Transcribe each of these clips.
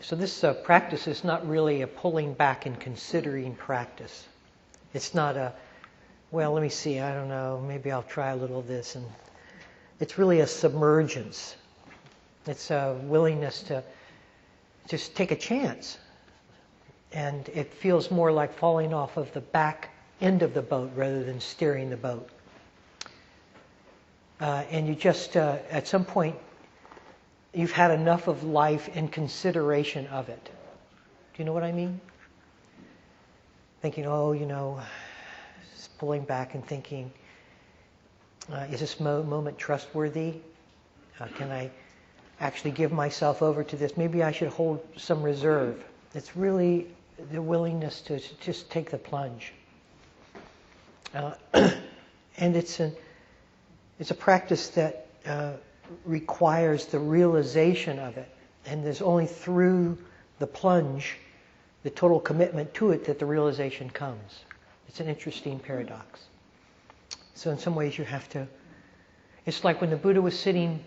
So this practice is not really a pulling back and considering practice. It's not a, well, let me see, I don't know, maybe I'll try a little of this. And it's really a submergence. It's a willingness to just take a chance. And it feels more like falling off of the back end of the boat rather than steering the boat. And you just, at some point, you've had enough of life in consideration of it. Do you know what I mean? Thinking, just pulling back and thinking, is this moment trustworthy? Can I actually give myself over to this? Maybe I should hold some reserve. It's really the willingness to just take the plunge. And it's a practice that requires the realization of it. And there's only through the plunge, the total commitment to it, that the realization comes. It's an interesting paradox. So in some ways you have to... It's like when the Buddha was sitting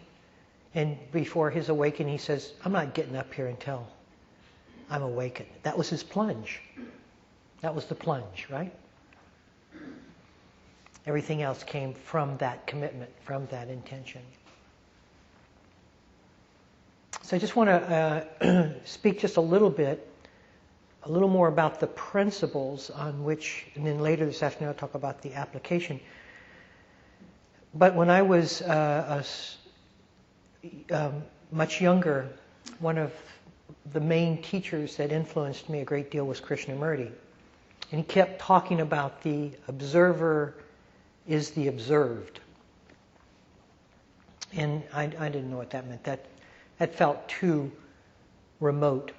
and before his awakening, he says, I'm not getting up here until I'm awakened. That was his plunge. That was the plunge, right? Everything else came from that commitment, from that intention. So I just want to speak just a little more about the principles on which, and then later this afternoon I'll talk about the application. But when I was much younger, one of the main teachers that influenced me a great deal was Krishnamurti. And he kept talking about the observer is the observed. And I didn't know what that meant. That felt too remote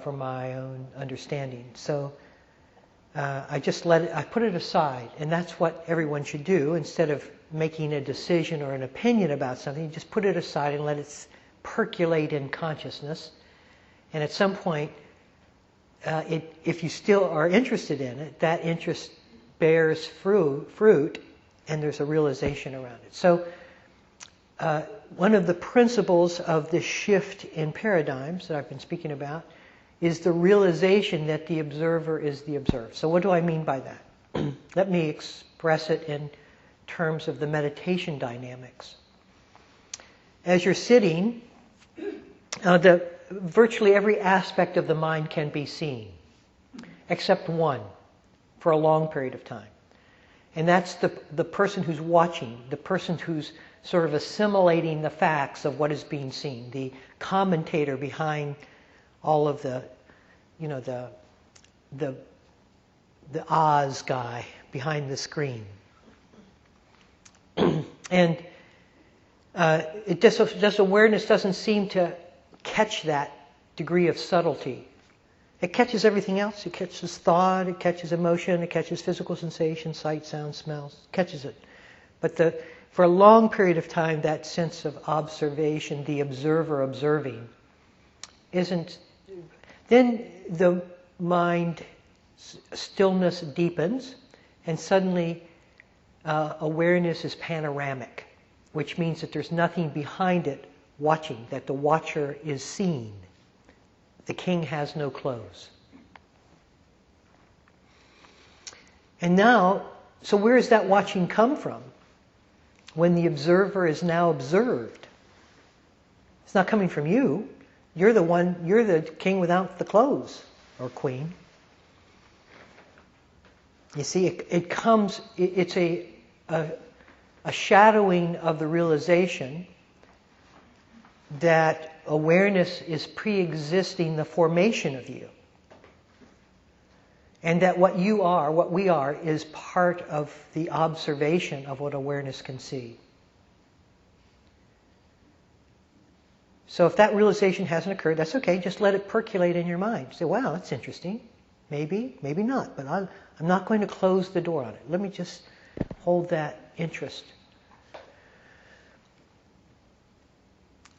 for my own understanding. So I just I put it aside. And that's what everyone should do. Instead of making a decision or an opinion about something, you just put it aside and let it percolate in consciousness. And at some point, if you still are interested in it, that interest bears fruit, and there's a realization around it. So one of the principles of this shift in paradigms that I've been speaking about is the realization that the observer is the observed. So what do I mean by that? Let me express it in terms of the meditation dynamics. As you're sitting, virtually every aspect of the mind can be seen, except one, for a long period of time. And that's the person who's watching, the person who's sort of assimilating the facts of what is being seen, the commentator behind all of the Oz guy behind the screen. And just awareness doesn't seem to catch that degree of subtlety. It catches everything else. It catches thought, it catches emotion, it catches physical sensation, sight, sound, smells, it catches it. But for a long period of time, that sense of observation, the observer observing, isn't... Then the mind stillness deepens, and suddenly awareness is panoramic, which means that there's nothing behind it watching, that the watcher is seen. The king has no clothes. And now, so where does that watching come from? When the observer is now observed. It's not coming from you. You're the king without the clothes, or queen. You see, it comes, it's a shadowing of the realization that awareness is pre-existing the formation of you. And that what you are, what we are, is part of the observation of what awareness can see. So if that realization hasn't occurred, that's okay. Just let it percolate in your mind. Say, wow, that's interesting. Maybe, maybe not. But I'm not going to close the door on it. Let me just hold that interest.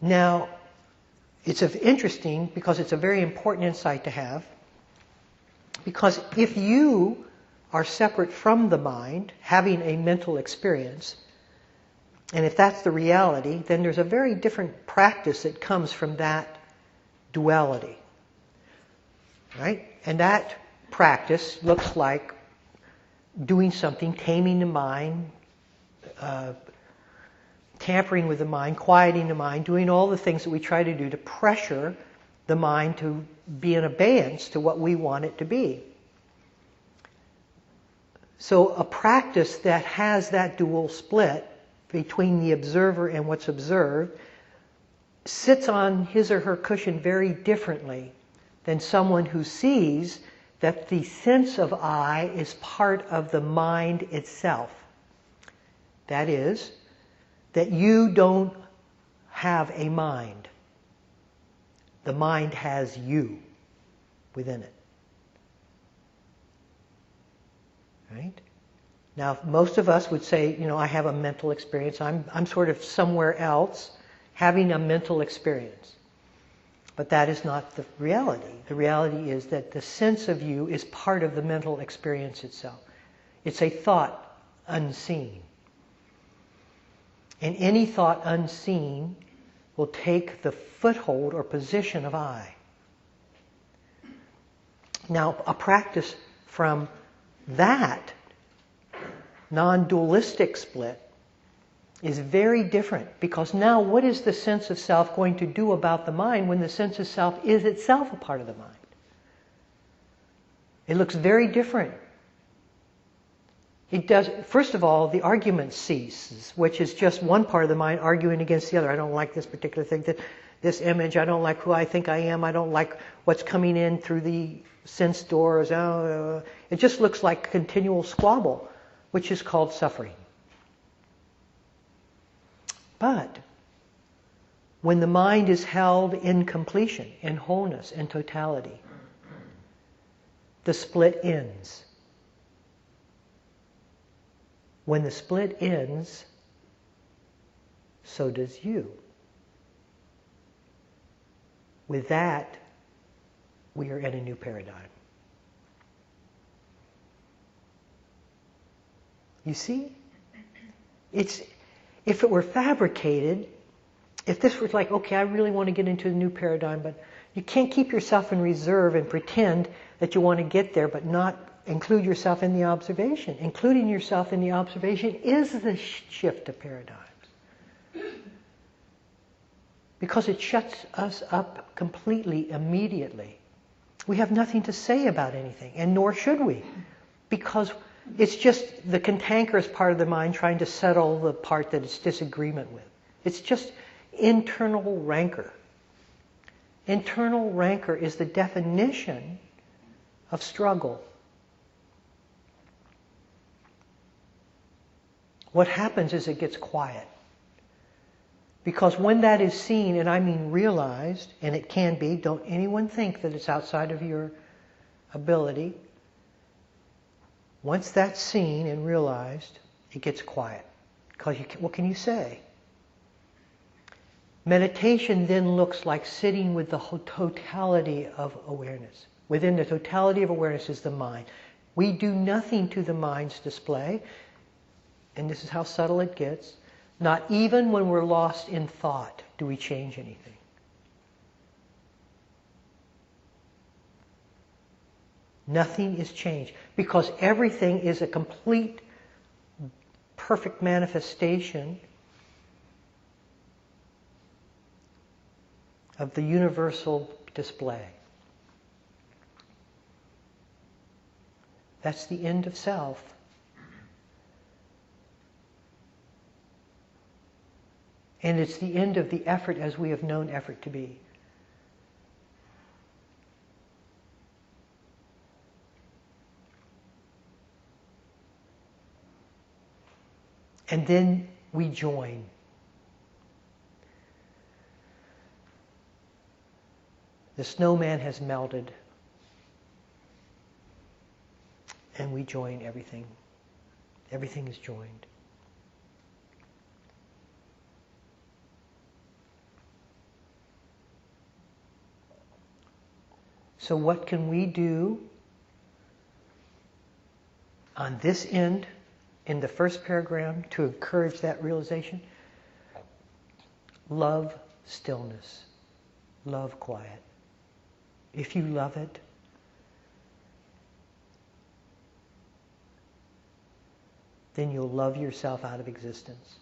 Now, it's interesting because it's a very important insight to have. Because if you are separate from the mind, having a mental experience, and if that's the reality, then there's a very different practice that comes from that duality. right? And that practice looks like doing something, taming the mind, tampering with the mind, quieting the mind, doing all the things that we try to do to pressure the mind to be in abeyance to what we want it to be. So a practice that has that dual split between the observer and what's observed sits on his or her cushion very differently than someone who sees that the sense of I is part of the mind itself. That is, that you don't have a mind. The mind has you within it. Right? Now, most of us would say, I have a mental experience. I'm sort of somewhere else having a mental experience. But that is not the reality. The reality is that the sense of you is part of the mental experience itself. It's a thought unseen. And any thought unseen will take the foothold or position of I. Now, a practice from that non-dualistic split is very different, because now what is the sense of self going to do about the mind when the sense of self is itself a part of the mind? It looks very different. It does. First of all, the argument ceases, which is just one part of the mind arguing against the other. I don't like this particular thing, this image. I don't like who I think I am. I don't like what's coming in through the sense doors. It just looks like continual squabble, which is called suffering. But when the mind is held in completion, in wholeness, in totality, the split ends. When the split ends, so does you. With that, we are in a new paradigm. You see? If it were fabricated, if this was like, okay, I really want to get into the new paradigm, but you can't keep yourself in reserve and pretend that you want to get there, but not include yourself in the observation. Including yourself in the observation is the shift of paradigms. Because it shuts us up completely, immediately. We have nothing to say about anything, and nor should we. Because it's just the cantankerous part of the mind trying to settle the part that it's disagreement with. It's just internal rancor. Internal rancor is the definition of struggle. What happens is it gets quiet. Because when that is seen, and I mean realized, and it can be, don't anyone think that it's outside of your ability. Once that's seen and realized, it gets quiet. Because what can you say? Meditation then looks like sitting with the whole totality of awareness. Within the totality of awareness is the mind. We do nothing to the mind's display, and this is how subtle it gets. Not even when we're lost in thought do we change anything. Nothing is changed, because everything is a complete, perfect manifestation of the universal display. That's the end of self. And it's the end of the effort as we have known effort to be. And then we join. The snowman has melted. And we join everything. Everything is joined. So what can we do on this end, in the first paragraph, to encourage that realization? Love stillness. Love quiet. If you love it, then you'll love yourself out of existence.